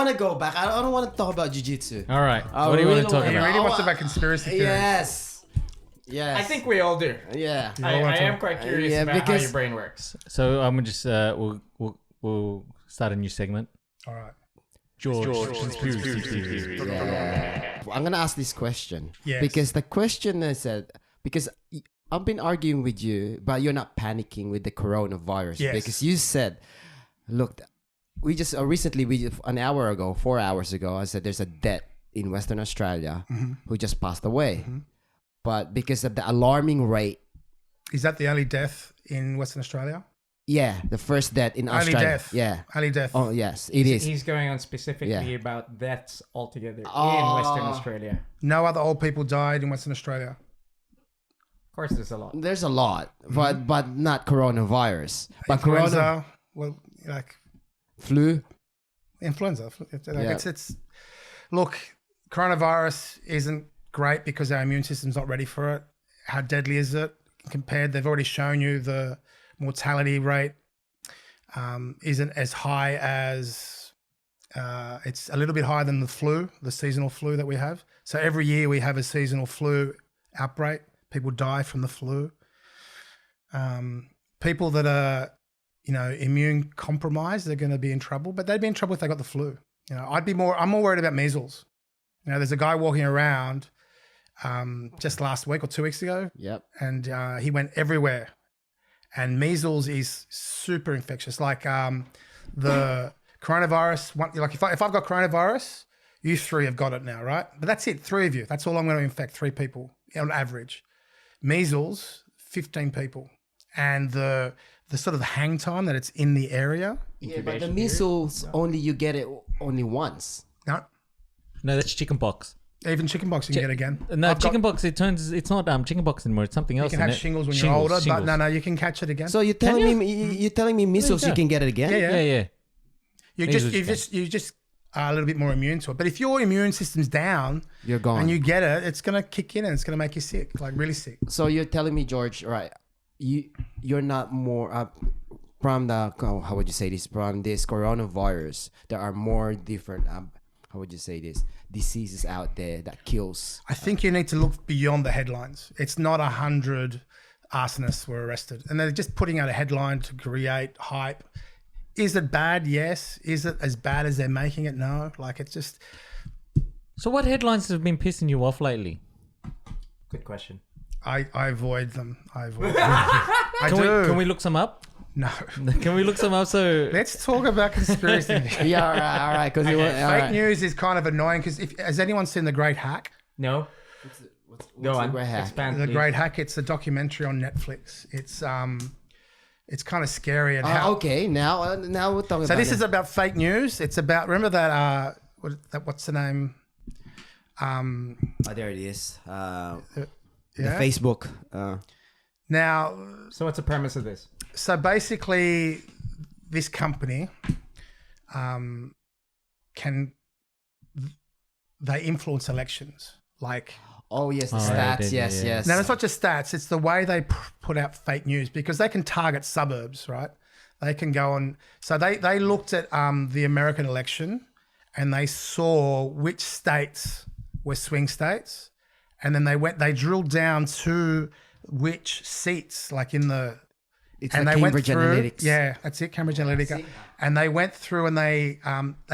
want to go back. I don't want to talk about jiu-jitsu. All right. What do you want to talk He about? really wants to talk about conspircy theories. Yes. Yes. I think we all do. Yeah. I am quite curious about how your brain works. So I'm gonna just we'll start a new segment. All right. George conspiracy theory. Yeah. I'm gonna ask this question. Yes. Because the question is that because I've been arguing with you, but you're not panicking with the coronavirus. Yes. Because you said, look, we just recently, an hour ago, 4 hours ago, I said there's a death in Western Australia who just passed away. But because of the alarming rate. Is that the only death in Western Australia? Yeah, the first death in Australia. Only death. Yeah. Only death. Oh, yes, it is. He's going on specifically about deaths altogether in Western Australia. No other old people died in Western Australia. Of course, there's a lot. There's a lot, but not coronavirus. But Influenza, well, like flu. influenza. It's look, coronavirus isn't great because our immune system's not ready for it. How deadly is it compared? They've already shown you the mortality rate isn't as high as it's a little bit higher than the flu, the seasonal flu that we have. So every year we have a seasonal flu outbreak. People die from the flu. People that are, immune compromised, they're going to be in trouble, but they'd be in trouble if they got the flu. I'm more worried about measles. There's a guy walking around just last week or 2 weeks ago. Yep. And he went everywhere. And measles is super infectious. Like the coronavirus, like if I've got coronavirus, you three have got it now, right? But that's it, 3 of you. That's all I'm going to infect, 3 people on average. Measles, 15 people. And the sort of hang time that it's in the area. Yeah, but the measles you get it only once. No, that's chickenpox. even chickenpox you can get again. No, chickenpox. It's not chickenpox anymore. It's something else. You can have shingles when you're older, but no, you can catch it again. So you're telling me measles you can get it again? Yeah. You just are a little bit more immune to it. But if your immune system's down, you're gone, and you get it, it's gonna kick in and it's gonna make you sick, like really sick. So you're telling me, George, right? You're not more from the how would you say this, from this coronavirus? There are more different how would you say this, diseases out there that kills. I think you need to look beyond the headlines. It's not 100 arsonists were arrested, and they're just putting out a headline to create hype. Is it bad? Yes. Is it as bad as they're making it? No. Like, it's just. So what headlines have been pissing you off lately? Good question. I avoid them. Can we look some up? No. Can we look some up? So let's talk about conspiracy. Yeah, all right. Because fake news is kind of annoying. Because has anyone seen The Great Hack? No. What's the Great Hack? Expand, The please. Great Hack. It's a documentary on Netflix. It's kind of scary. And how okay, now we're talking. So this is about fake news. It's about, remember that what's the name? There it is. The Yeah. Facebook. Now, So what's the premise of this? so basically, this company they influence elections. Like, Oh yes, the yeah, stats. yeah, Yes, yeah. yes. now it's not just stats. It's the way they put out fake news, because they can target suburbs, right? They can go on. So they looked at the American election, and they saw which states were swing states, and then they drilled down to which seats, like in the. It's And the they went Cambridge through, Analytics. yeah, that's it, Cambridge Analytica, and they went through and they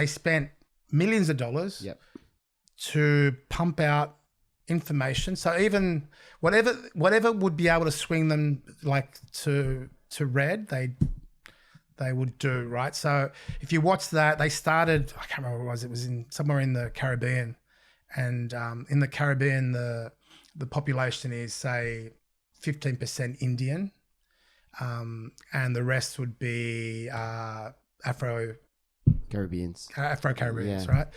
spent millions of dollars Yep. to pump out information. So even whatever would be able to swing them like to red, they would do, right. So if you watch that, they started, I can't remember what it was in somewhere in the Caribbean, and in the Caribbean the population is say 15% Indian. And the rest would be Caribbeans. Afro-Caribbeans, Yeah. right?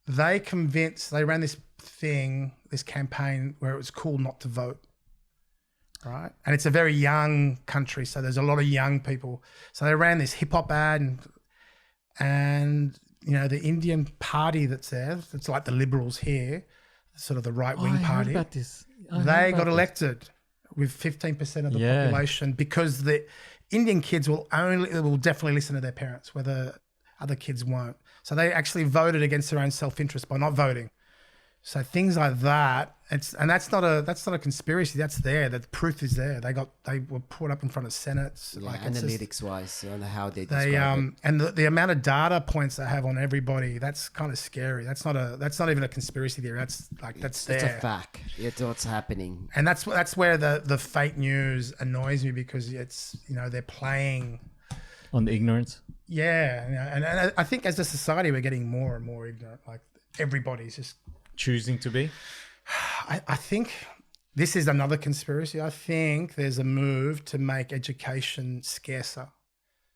They ran this campaign where it was cool not to vote, right? And it's a very young country, so there's a lot of young people. So they ran this hip-hop ad, and the Indian party that's there, it's like the Liberals here, sort of the right-wing I heard party, about this. they got elected with 15% of the population, because the Indian kids will definitely listen to their parents, whether other kids won't. So they actually voted against their own self-interest by not voting. So things like that, that's not a conspiracy. That's there. The proof is there. They were put up in front of senates. Yeah, like analytics wise on how they describe it. And the amount of data points they have on everybody, that's kind of scary. That's not even a conspiracy theory. That's there. It's a fact. It's what's happening. And that's where the fake news annoys me, because it's, they're playing On the ignorance. Yeah, and I think as a society we're getting more and more ignorant. Like everybody's just Choosing to be. I think this is another conspiracy. I think there's a move to make education scarcer.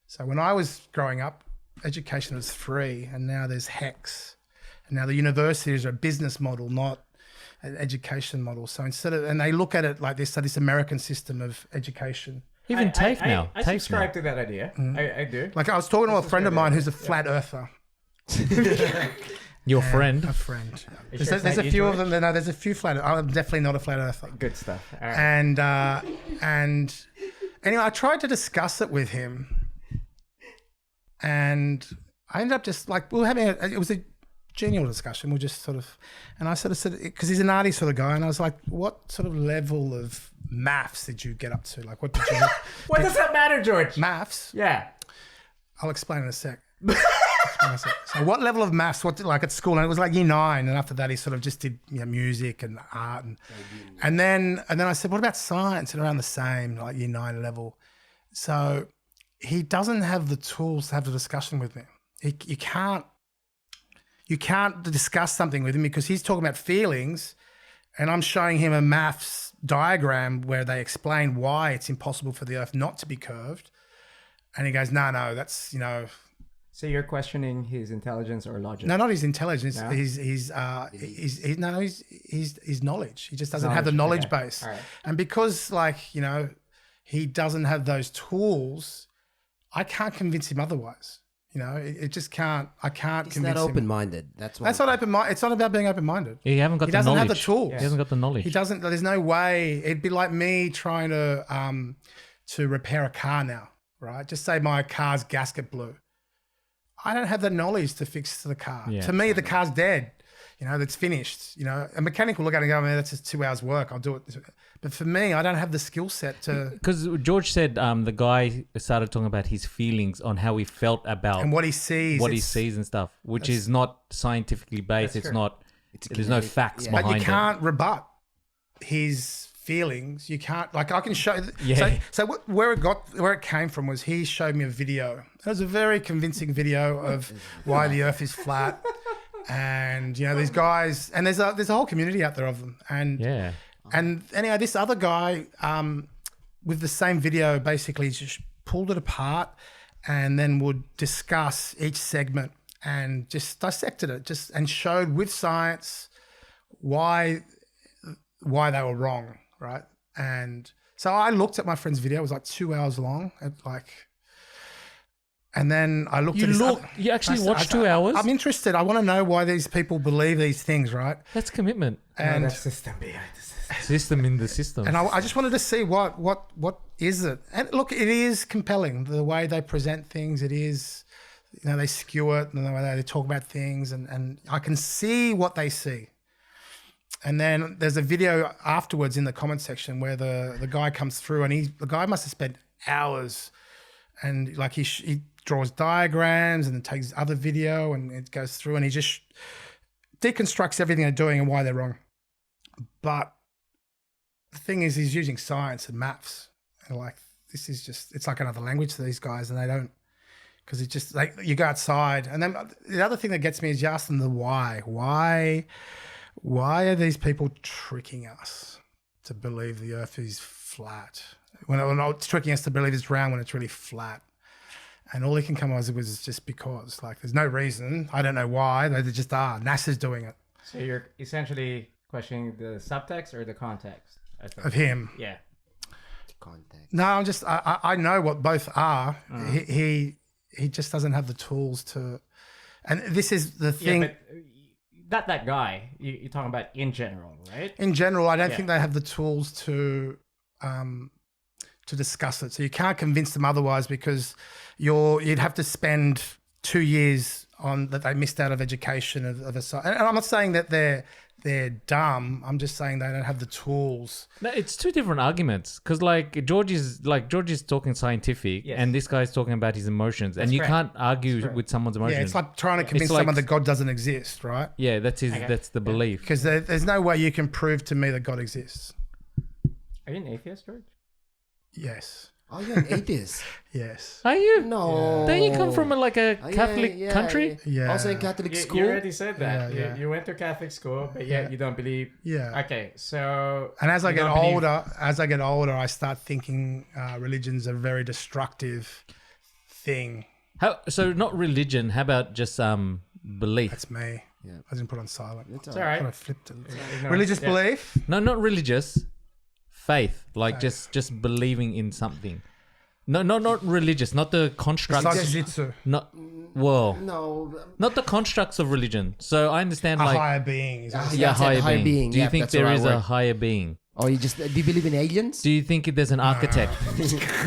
So when I was growing up, education was free, and now there's HECS. And now the universities are a business model, not an education model. So and they look at it like this, so this American system of education. Even TAFE now. I TAFE subscribe now. to that idea. I do. Like I was talking to a friend of mine who's a flat earther. Your friend. A friend. Sure There's it's a not few you, of them. No, there's a few flat. I'm definitely not a flat earther. Good stuff. All right. And anyway, I tried to discuss it with him, and I ended up just like we were having it was a genial discussion. We just sort of, and I sort of said, because he's an arty sort of guy, and I was like, what sort of level of maths did you get up to? Like, what did you? What does that matter, George? Maths. Yeah. I'll explain in a sec. So what level of maths, like at school? And it was like year 9. And after that, he sort of just did music and art. And then I said, what about science? And around the same, like year 9 level. So he doesn't have the tools to have the discussion with me. You can't discuss something with him because he's talking about feelings, and I'm showing him a maths diagram where they explain why it's impossible for the Earth not to be curved. And he goes, no, that's, So you're questioning his intelligence or logic? No, not his intelligence. No? His knowledge. He just doesn't have the knowledge okay. base. All right. And because he doesn't have those tools, I can't convince him otherwise. It just can't. I can't It's convince not him. open-minded. That's Not open-minded. It's not about being open-minded. He haven't got He the doesn't knowledge. have the tools. He hasn't got the knowledge. He doesn't. There's no way. It'd be like me trying to repair a car now, right? Just say my car's gasket blew. I don't have the knowledge to fix the car. Yeah. To me, the car's dead. That's finished. A mechanic will look at it and go, man, that's just 2 hours work. I'll do it. But for me, I don't have the skill set to. Because George said the guy started talking about his feelings on how he felt about And what he sees. he sees and stuff, which is not scientifically based. It's true. not. There's no facts But behind you can't rebut his feelings. You can't, like, I can show. Yeah. So where it came from was he showed me a video. It was a very convincing video of why the Earth is flat. And these guys, and there's a whole community out there of them. And Yeah. and anyway, this other guy with the same video basically just pulled it apart and then would discuss each segment and just dissected it, and showed with science why they were wrong, right? And so I looked at my friend's video. It was like 2 hours long, and then I looked at his You actually I watched said, 2 hours? I'm interested. I want to know why these people believe these things, right? That's commitment. And that's system behind the system. System in the system. and I just wanted to see what is it. And look, it is compelling the way they present things. It is, they skew it and the way they talk about things, and I can see what they see. And then there's a video afterwards in the comment section where the guy comes through, and the guy must have spent hours, and like he draws diagrams and then takes other video and it goes through, and he just deconstructs everything they're doing and why they're wrong. But the thing is, he's using science and maths, and like this is just, it's like another language to these guys, and they don't, because it's just like you go outside. And then the other thing that gets me is you ask them the why are these people tricking us to believe the Earth is flat when it's tricking us to believe it's round when it's really flat? And all he can come up with was just because, like, there's no reason. I don't know why. They just are. NASA's doing it. So you're essentially questioning the subtext or the context Of him. Yeah. Context. No, I'm just, I know what both are. He just doesn't have the tools to, and this is the thing. Yeah, but not that guy. You're talking about in general, right? In general, I don't think they have the tools to discuss it. So you can't convince them otherwise, because you'd have to spend 2 years on that they missed out of education of a side. And I'm not saying that they're dumb. I'm just saying they don't have the tools. No, it's two different arguments because George is talking scientific, Yes. and this guy's talking about his emotions, and That's you correct. can't argue correct. with someone's emotions. Yeah, it's like trying to convince like- someone that God doesn't exist, right? Yeah, that's the belief. Because there's no way you can prove to me that God exists. Are you an atheist, George? Yes. Oh, you're an atheist. Yes. Are you? No. Don't you come from a Catholic yeah, country? Yeah. Also in Catholic school. You already said that. Yeah. You went to Catholic school, but yet you don't believe. Yeah. Okay, so. And as I you get don't believe- older, I start thinking religion's a very destructive thing. So not religion. How about just belief? That's me. Yeah. I didn't put on silent. It's It's all all right. I right. flipped it. Ignore it. Religious Yeah. belief. No, not religious. Faith, Faith. just believing in something. No, not religious. Not the It's constructs. like jiu-jitsu. Not well. No. Not the constructs of religion. So I understand A like higher being. Is Ah, that- yeah. I said higher being. Do you Yeah, think that's the there right is a word. higher being? Or do you believe in aliens? Do you think there's an architect?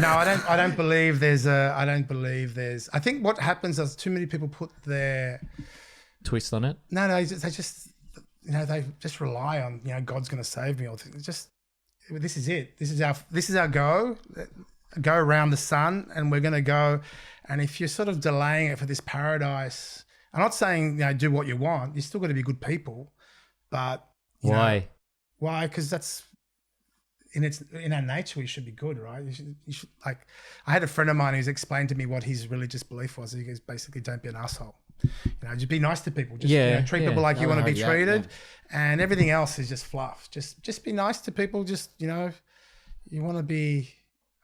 No, I don't believe there's I think what happens is too many people put their Twist on it. no, they just they just rely on God's going to save me or just this is it. This is our go around the sun, and we're going to go. And if you're sort of delaying it for this paradise, I'm not saying do what you want. You're still got to be good people, but you know, Why? why? Because that's in our nature. We should be good, right? You should like. I had a friend of mine who's explained to me what his religious belief was. He goes, basically, don't be an asshole. Just be nice to people. Just treat people like you want to be Yeah, treated, and everything else is just fluff. Just be nice to people. Just you want to be.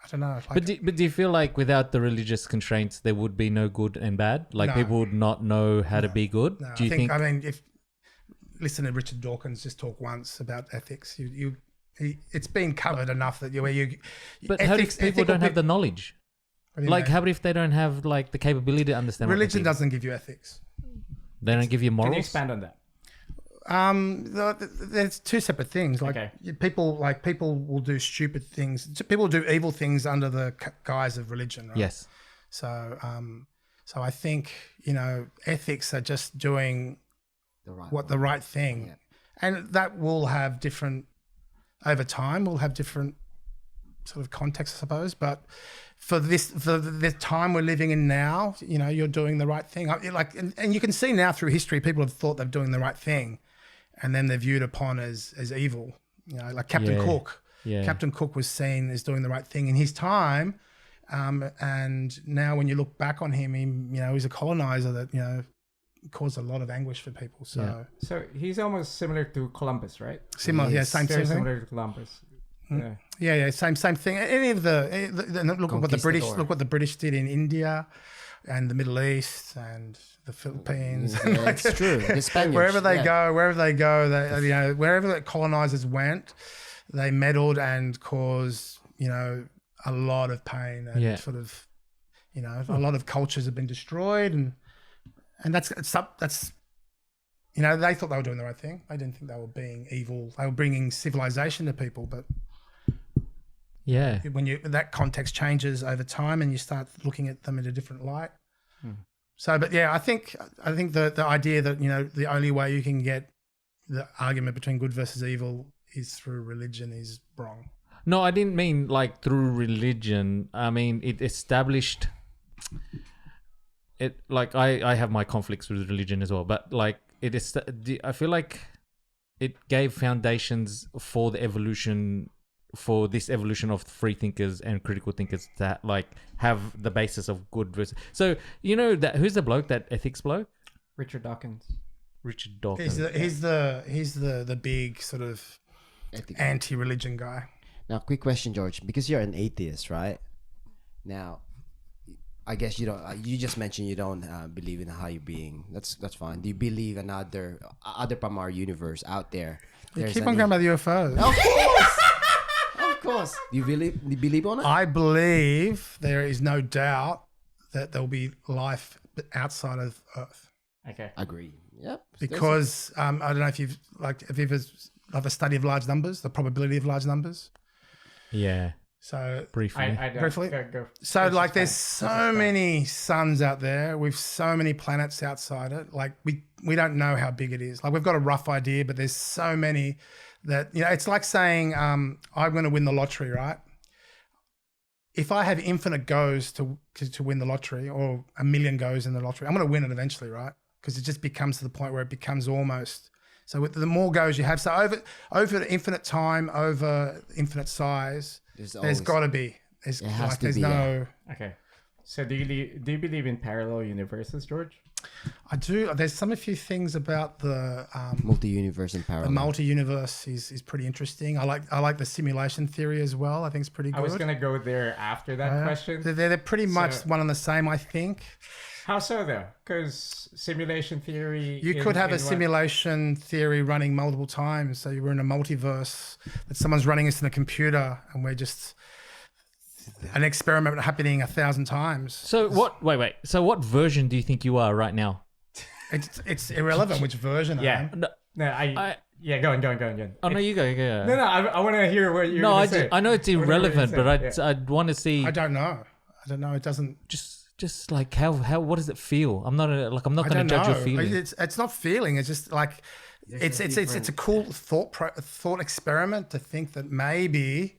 I don't know. Like, But do you feel like without the religious constraints, there would be no good and bad? Like No. people would not know how to be good? no, Do you think? I mean, if listen to Richard Dawkins just talk once about ethics, it's been covered enough that But how if people don't have the knowledge? Like, how about if they don't have like the capability to understand? what religion they think? doesn't give you ethics. They don't give you Can morals. you expand on that? There's two separate things. Like Okay. people will do stupid things. People do evil things under the guise of religion, right? Yes. So I think ethics are just doing the right thing, Yeah. and that will have different over time. Will have different sort of context, I suppose. But for the time we're living in now, you're doing the right thing. And you can see now through history, people have thought they're doing the right thing, and then they're viewed upon as evil. Like Captain Yeah. Cook. Yeah. Captain Cook was seen as doing the right thing in his time, and now when you look back on him, he's a colonizer that caused a lot of anguish for people. So Yeah. So he's almost similar to Columbus, right? similar, Yes. same Very thing. similar to Columbus. Yeah. Yeah, same thing. Any of look at what the British did in India, and the Middle East and the Philippines. Yeah, it's true. The Spaniards, wherever they yeah. go, wherever the colonizers went, they meddled and caused a lot of pain and Yeah. sort of a lot of cultures have been destroyed, and that's they thought they were doing the right thing. They didn't think they were being evil. They were bringing civilization to people, but Yeah. when that context changes over time and you start looking at them in a different light. So, but yeah, I think the idea that the only way you can get the argument between good versus evil is through religion is wrong. No, I didn't mean like through religion. I mean it established it. Like I have my conflicts with religion as well, but like it is. I feel like it gave foundations for the evolution. For this evolution of free thinkers and critical thinkers to like have the basis of good versus. So that who's the bloke, that ethics bloke? Richard Dawkins. Richard Dawkins. He's the big sort of Ethics. anti-religion guy. Now, quick question, George, because you're an atheist, right? Now, I guess you don't. You just mentioned you don't believe in a higher being. That's fine. Do you believe in other from our universe out there? You There's keep an- on going about the UFOs. Of course, of course. Do you believe on it? I believe there is no doubt that there'll be life outside of Earth. Okay. Agree. Yep. Because I don't know if have you ever have a study of large numbers, the probability of large numbers. Yeah. So Briefly. I don't. Briefly. Go. So This like is there's fine. so many suns out there with so many planets outside it. Like we don't know how big it is. Like we've got a rough idea, but there's so many that, it's like saying I'm going to win the lottery, right? If I have infinite goes to win the lottery, or a million goes in the lottery, I'm going to win it eventually, right? Because it just becomes to the point where it becomes almost. So with the more goes you have, so over infinite time, over infinite size, there's got to be. It has to there's be, no. Okay. So do you believe in parallel universes, George? I do. There's a few things about the multi-universe and the parallel. multi-universe is pretty interesting. I like the simulation theory as well. I think it's pretty good. I was gonna go there after that question. They're pretty much one and the same, I think. How so though? Because simulation theory. You could have a simulation theory running multiple times. So you were in a multiverse that someone's running this in a computer, and we're just an experiment happening 1,000 times. So what? Wait. So what version do you think you are right now? It's irrelevant which version. Yeah. I am. No, yeah. Go on. Oh no, you go. No. I want to hear what you're. No, gonna say. I know it's irrelevant, but Yeah. I'd want to see I don't know. It doesn't. just like how what does it feel? I'm not I'm not I going to don't judge your know. feeling. It's not feeling. It's just like it's a cool thought experiment to think that maybe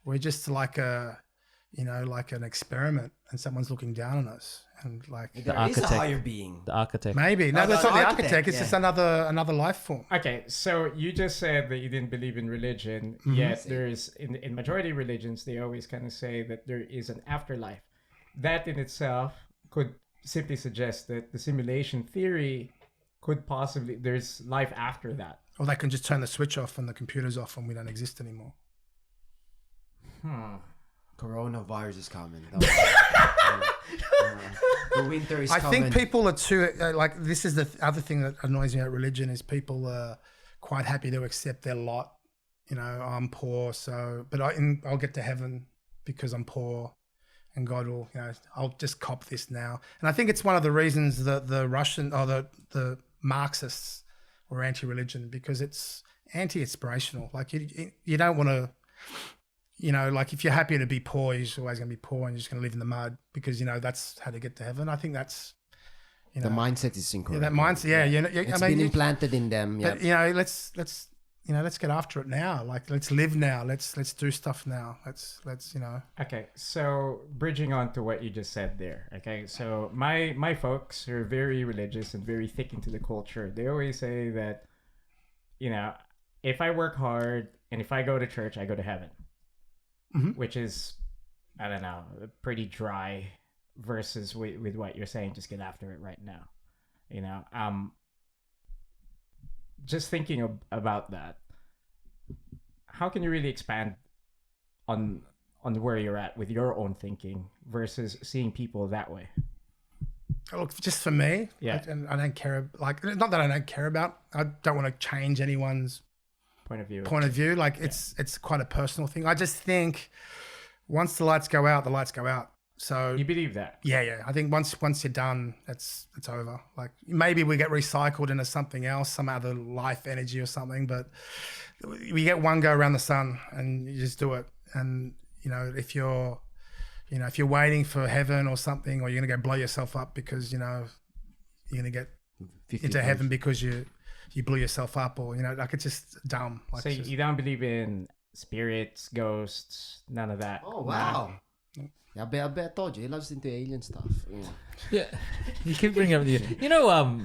we're just like like an experiment, and someone's looking down on us, and like There is a architect. higher being. The architect. maybe no, that's the not the architect, architect. It's yeah. just another life form. Okay, so you just said that you didn't believe in religion, yet there's in majority religions they always kind of say that there is an afterlife. That in itself could simply suggest that the simulation theory could possibly there's life after that. Or they can just turn the switch off and the computer's off and we don't exist anymore. Coronavirus is coming. The winter is I coming. think people are too like. This is the other thing that annoys me about religion is people are quite happy to accept their lot. I'm poor, so but I'll get to heaven because I'm poor, and God will. I'll just cop this now. And I think it's one of the reasons that the Russian or the Marxists were anti-religion, because it's anti-inspirational. Like you don't want to. Like if you're happy to be poor, you're just always going to be poor and you're just going to live in the mud because, that's how to get to heaven. I think that's, the mindset is incorrect. that mindset. Yeah. It's been implanted in them. But, let's get after it now. Like, let's live now. Let's do stuff now. Let's. Okay, so bridging on to what you just said there. Okay, so my folks who are very religious and very thick into the culture, they always say that, if I work hard and if I go to church, I go to heaven. Which is, I don't know, pretty dry versus with what you're saying. Just get after it right now. Just thinking about that, how can you really expand on where you're at with your own thinking versus seeing people that way? Look, just for me, Yeah. I don't care. Like, not that I don't care about. I don't want to change anyone's Point of view. Like it's quite a personal thing. I just think once the lights go out, the lights go out. So You believe that? yeah. I think once you're done, it's over. Like maybe we get recycled into something else, some other life energy or something. But we get one go around the sun, and you just do it. And if you're waiting for heaven or something, or you're gonna go blow yourself up because you're gonna get into heaven because you blew yourself up, or like it's just dumb. Like, So you don't believe in spirits, ghosts, none of that? Oh, wow. Yeah, I bet I told you. He loves into alien stuff. Yeah, you keep bringing up the.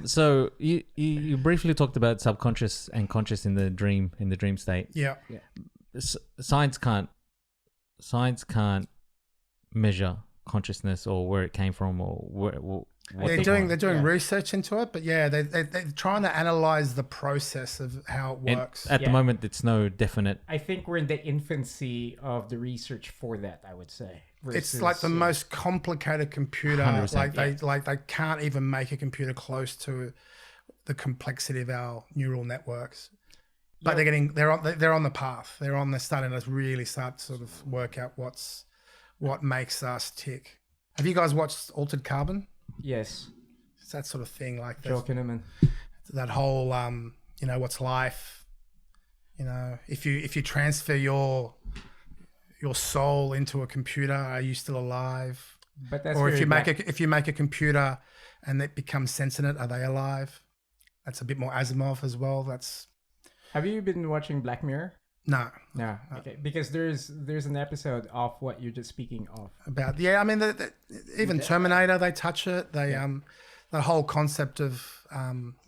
So you briefly talked about subconscious and conscious in the dream state. yeah. Science can't measure consciousness or where it came from or what They're doing research into it, but yeah, they're trying to analyze the process of how it works. At the moment, it's no definite. I think we're in the infancy of the research for that, I would say. It's like the most complicated computer. 100%. Like they can't even make a computer close to the complexity of our neural networks. But they're on the path. They're starting to really start to sort of work out what makes us tick. Have you guys watched Altered Carbon? Yes. It's that sort of thing, like Joe Kinnaman. that whole what's life? If you transfer your your soul into a computer, are you still alive? But that's Or if very you make a computer and it becomes sentient, are they alive? That's a bit more Asimov as well. Have you been watching Black Mirror? No. No. Okay. Because there's an episode of what you're just speaking of. About I mean, even Terminator, they touch it. They the whole concept of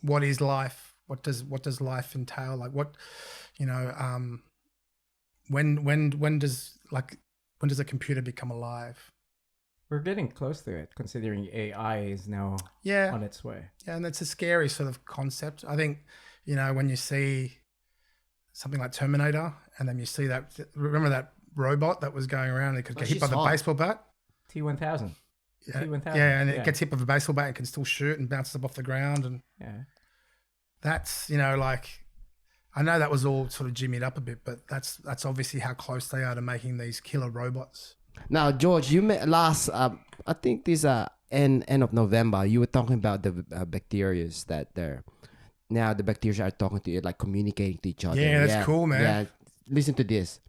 what is life? What does life entail? Like what, you know, when does a computer become alive? We're getting close to it, considering AI is now on its way. Yeah, and it's a scary sort of concept. I think, you know, when you see something like Terminator, and then you see remember that robot that was going around that could get hit by the baseball bat? T1000. Yeah, T1000. yeah, and it gets hit with a baseball bat and can still shoot and bounces up off the ground. And that's, you know, like, I know that was all sort of jimmied up a bit, but that's obviously how close they are to making these killer robots. Now, George, you met last, I think this end of November, you were talking about the bacteria that there. Now the bacteria are talking to you, like communicating to each other. Yeah, that's cool, man. Yeah, listen to this.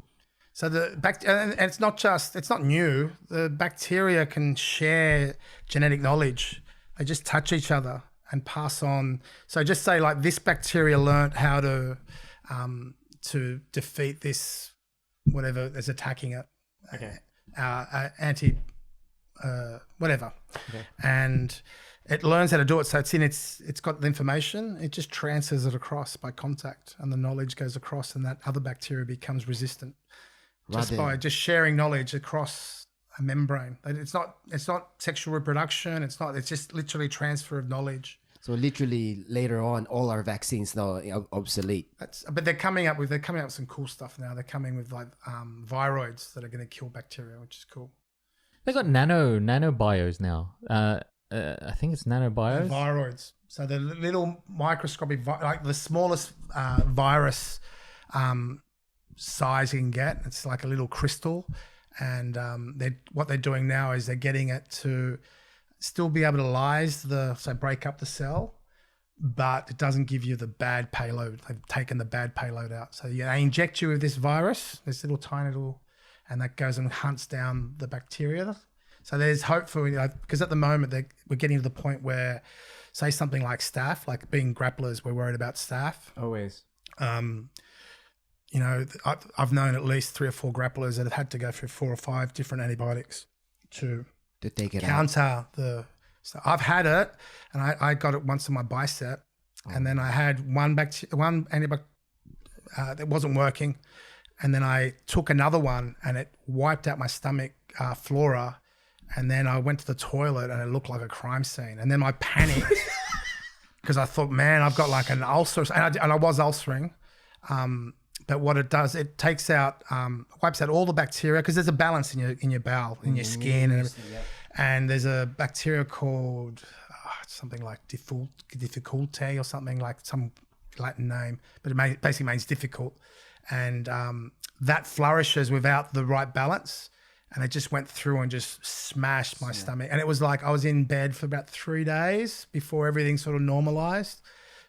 So and it's not new. The bacteria can share genetic knowledge. They just touch each other and pass on. So just say like this bacteria learnt how to defeat this whatever is attacking it. Okay. Whatever. Okay. And it learns how to do it. So it's got the information. It just transfers it across by contact, and the knowledge goes across, and that other bacteria becomes resistant by just sharing knowledge across a membrane. It's not sexual reproduction. It's just literally transfer of knowledge. So literally later on, all our vaccines now are obsolete. But they're coming up with some cool stuff now. They're coming with like viroids that are going to kill bacteria, which is cool. They got nanobios now. I think it's nanobios. Viroids. So the little microscopic, like the smallest virus size you can get. It's like a little crystal, and what they're doing now is they're getting it to still be able to break up the cell, but it doesn't give you the bad payload. They've taken the bad payload out. So they inject you with this virus, this little tiny little, and that goes and hunts down the bacteria. So there's hope for, because at the moment we're getting to the point where, say something like staph, like being grapplers, we're worried about staph. Always. You know, I've known at least 3 or 4 grapplers that have had to go through 4 or 5 different antibiotics to take it counter the. So I've had it, and I got it once in my bicep, and then I had one antibiotic that wasn't working, and then I took another one, and it wiped out my stomach flora. And then I went to the toilet and it looked like a crime scene. And then I panicked because I thought, man, I've got like an ulcer. And I was ulcering. But what it does, it takes out, wipes out all the bacteria, because there's a balance in your bowel, in your skin. And and there's a bacteria called something like difficulte or something, like some Latin name. But it basically means difficult. And that flourishes without the right balance. And it just went through and just smashed my stomach. And it was like I was in bed for about 3 days before everything sort of normalized.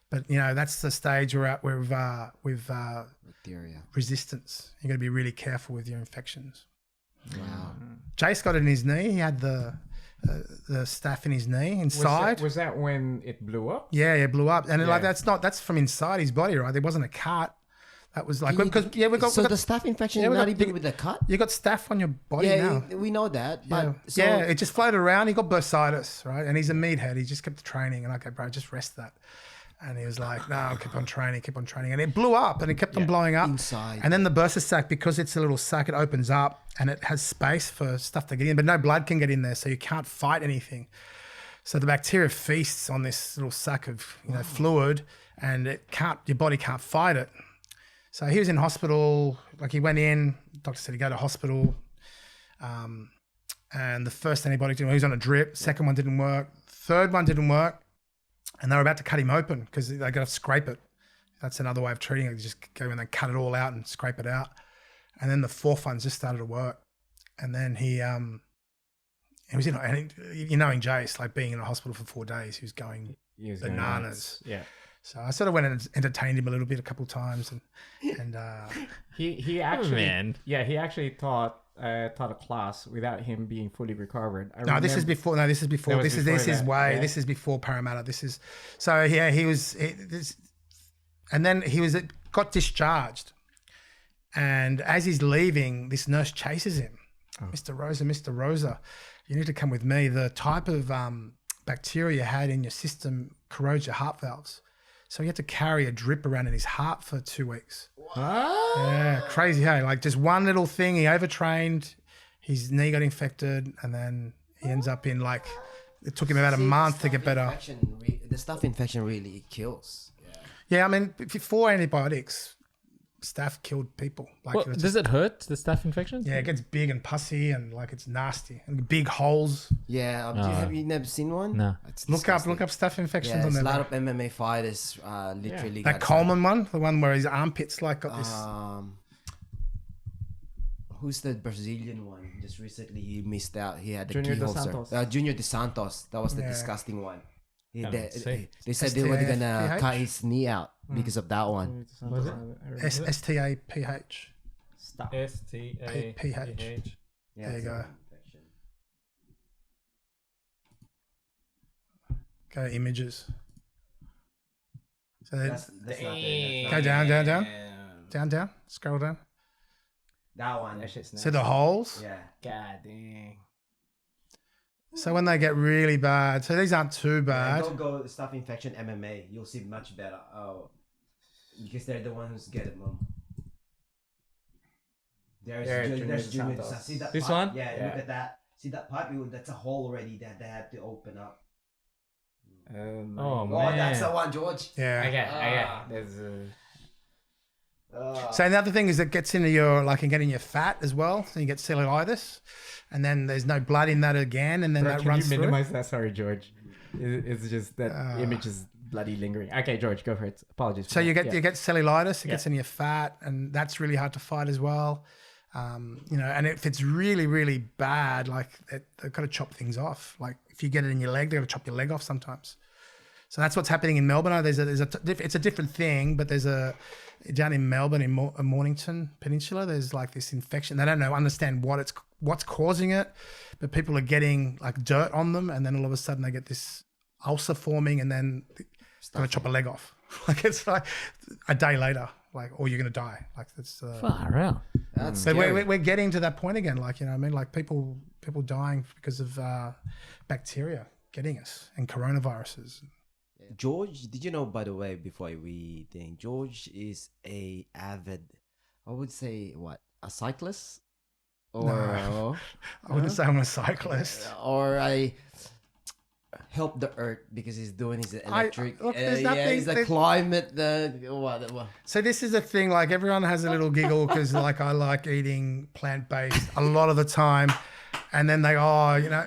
But, you know, that's the stage we're at with bacteria resistance. You got to be really careful with your infections. Wow. Jace got it in his knee. He had the staph in his knee inside. Was that when it blew up? Yeah, it blew up. And that's from inside his body, right? There wasn't a cut. That was like, because the staph infection is not even with the cut. You got staph on your body now. Yeah, we know that. But it just floated around. He got bursitis, right? And he's a meathead. He just kept training. And okay, bro, just rest that. And he was like, no, I'll keep on training. And it blew up, and it kept on blowing up. Inside. And then the bursa sac, because it's a little sac, it opens up and it has space for stuff to get in, but no blood can get in there, so you can't fight anything. So the bacteria feasts on this little sac of fluid, and your body can't fight it. So he was in hospital, like he went in, the doctor said he'd go to hospital. And the first antibiotic didn't work. He was on a drip. Second one didn't work. Third one didn't work. And they were about to cut him open because they got to scrape it. That's another way of treating it. You just go in and cut it all out and scrape it out. And then the fourth one just started to work. And then he was in, and knowing Jace, like being in a hospital for 4 days, he was going bananas. Yeah. So I sort of went and entertained him a little bit a couple of times, and he actually he actually thought taught a class without him being fully recovered. No, this is before. No, this is before. That was This is before that, way. yeah. This is before Parramatta. This is so. Yeah, he was. And then he got discharged, and as he's leaving, this nurse chases him. Mr. Rosa, you need to come with me. The type of bacteria you had in your system corrodes your heart valves. So he had to carry a drip around in his heart for 2 weeks. Yeah, crazy, hey? Like just one little thing, he overtrained, his knee got infected, and then he ends up in like, it took him about a month to get better. The staph infection really kills. Yeah, I mean, before antibiotics, staph killed people. Like, Well, it was does it hurt, the staph infection? yeah, it gets big and pussy and like it's nasty and big holes. Yeah, have you never seen one? No. It's Look up disgusting. staph infections Yeah, on there's there. a lot of MMA fighters literally That got Coleman one, the one where his armpits like got this. Who's the Brazilian one? Just recently he missed out. He had the Junior keyhole Dos sur- Santos. Junior Dos Santos. That was the Yeah. disgusting one. see. They said they were gonna STAPH? cut his knee out because of that one. Was it? STAPH. Stop. STAPH. Yeah, There you it's go. an infection. Go to images. So That's not it. go down. Scroll down. That one. That shit's See the holes. Yeah. God dang. So when they get really bad, so these aren't too bad. Don't go staph infection MMA. You'll see much better. Oh, because they're the ones who get it, mom. There's Junior Junior. Santos. See that? This pipe? one? Yeah, Yeah. look at that. See that pipe? That's a hole already that they have to open up. Oh, Oh, man. that's the one, George. Yeah. I get. There's So the other thing is it gets into your like and get in your fat as well. So you get cellulitis, and then there's no blood in that again, and then Bro, that can runs you through. minimize that? Sorry, George. It's just that image is bloody lingering. Okay, George, go for it. Apologies. So for you that. get cellulitis. It gets Yeah. in your fat, and that's really hard to fight as well. And if it's really, really bad, like they've got to chop things off. Like if you get it in your leg, they've got to chop your leg off sometimes. So that's what's happening in Melbourne. It's a different thing, but there's down in Melbourne in Mornington Peninsula. There's like this infection. They don't understand what's causing it, but people are getting like dirt on them, and then all of a sudden they get this ulcer forming, and then they're gonna chop a leg off. Like it's like a day later, like or you're gonna die. Like that's. Far out. That's But scary. we're getting to that point again, like, you know what I mean? Like people dying because of bacteria getting us and coronaviruses. George, did you know, by the way, before we think, George is a avid, I would say, a cyclist? Or, I wouldn't say I'm a cyclist. or I help the earth because he's doing his electric. look, there's yeah, nothing- he's the there's- climate, what? So this is the thing, like everyone has a little giggle because like I like eating plant-based a lot of the time. And then they,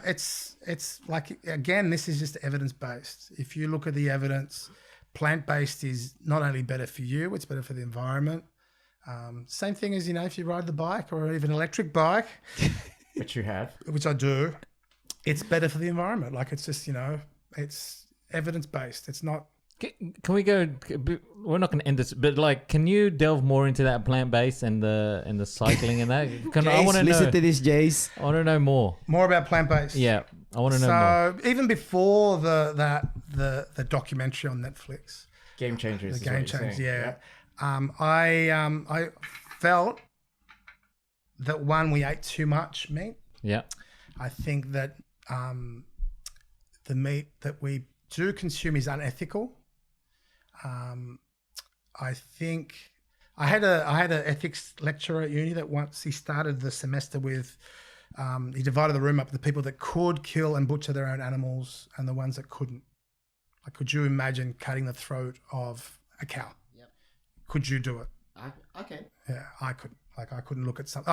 it's like, again, this is just evidence-based. If you look at the evidence, plant-based is not only better for you, it's better for the environment. Same thing as, if you ride the bike or even electric bike, Which you have. which I do, it's better for the environment. Like it's just, it's evidence-based. It's not. Can we go? We're not going to end this, but like, can you delve more into that plant based and the cycling and that? I want to know. Listen to this, Jace. I want to know more. More about plant-based. Yeah, I want to know more. So even before the documentary on Netflix, Game changers. the is what Game you're Changers, saying. yeah. I felt that we ate too much meat. Yeah. I think that the meat that we do consume is unethical. I think I had an ethics lecturer at uni that once he started the semester with. He divided the room up the people that could kill and butcher their own animals and the ones that couldn't. Like, could you imagine cutting the throat of a cow? Yep. Could you do it? Okay. Yeah, I couldn't. Like, I couldn't look at something.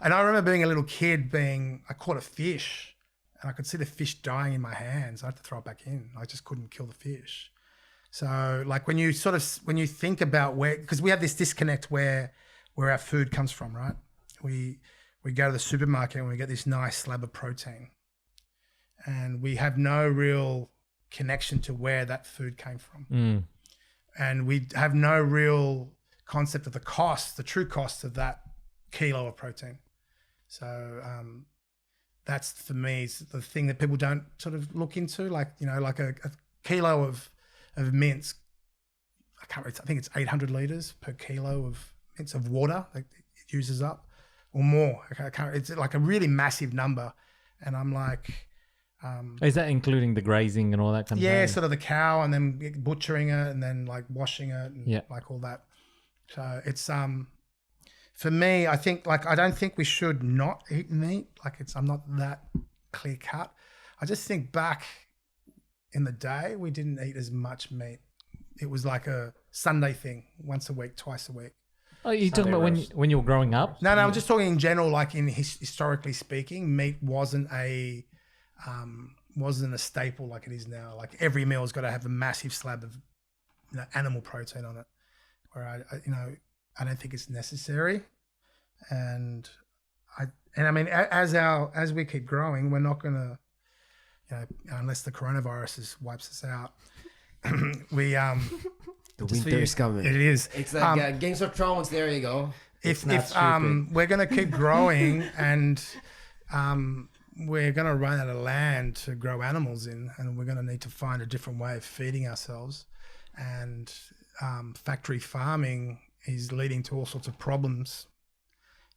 And I remember being a little kid I caught a fish and I could see the fish dying in my hands. I had to throw it back in. I just couldn't kill the fish. So like when you think about because we have this disconnect where our food comes from, right? We go to the supermarket and we get this nice slab of protein and we have no real connection to where that food came from. And we have no real concept of the true cost of that kilo of protein. So that's for me is the thing that people don't sort of look into. Like, you know, like a kilo of mince. I think it's 800 liters per kilo of mince of water that it uses up, or more. It's like a really massive number, and I'm like, Is that including the grazing and all that kind of yeah, thing? sort of the cow, and then butchering it, and then like washing it, and Yeah. like all that. So it's for me, I think like I don't think we should not eat meat. Like I'm not that clear cut. I just think back in the day we didn't eat as much meat. It was like a Sunday thing, once a week, twice a week. Oh, you talking Sunday about roast. when you were growing up? No, I'm just talking in general. Like historically speaking, meat wasn't a staple like it is now. Like every meal's got to have a massive slab of animal protein on it. Where I don't think it's necessary. And I mean, as we keep growing, we're not gonna, unless the coronavirus wipes us out. We The winter is coming. It is. It's like Games of Thrones. There you go. If not stupid. we're gonna keep growing and we're gonna run out of land to grow animals in, and we're gonna need to find a different way of feeding ourselves. And factory farming is leading to all sorts of problems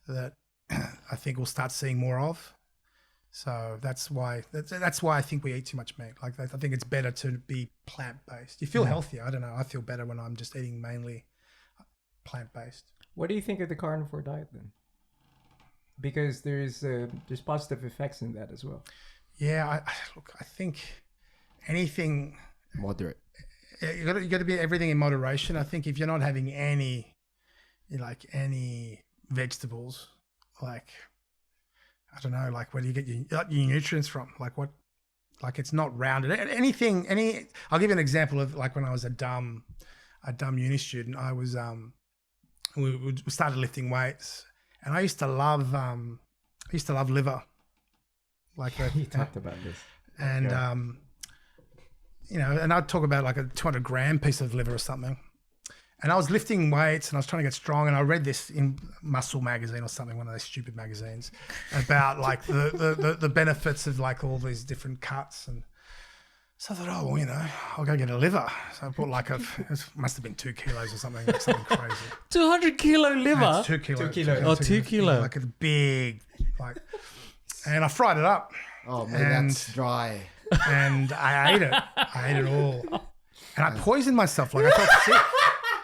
that I think we'll start seeing more of. So that's why I think we eat too much meat. Like I think it's better to be plant-based. You feel healthier. I don't know. I feel better when I'm just eating mainly plant-based. What do you think of the carnivore diet then? Because there's positive effects in that as well. Yeah, I think anything Moderate. you got to be everything in moderation. I think if you're not having any vegetables, like I don't know, like where do you get your nutrients from? Like what? Like it's not rounded. I'll give you an example of like when I was a dumb uni student. I was we started lifting weights, and I used to love liver. Like You talked about this. and Yeah. And I'd talk about like a 200 gram piece of liver or something. And I was lifting weights and I was trying to get strong. And I read this in Muscle magazine or something, one of those stupid magazines, about like the benefits of like all these different cuts. And so I thought, oh, well, I'll go get a liver. So I bought like it must have been 2 kilos or something crazy. 200 kilo liver. No, it's 2 kilos. 2 kilos. Oh, 2 kilo. Like a big, and I fried it up. Oh man, And- that's dry. And I ate it. I ate it all. And I poisoned myself. Like I felt sick.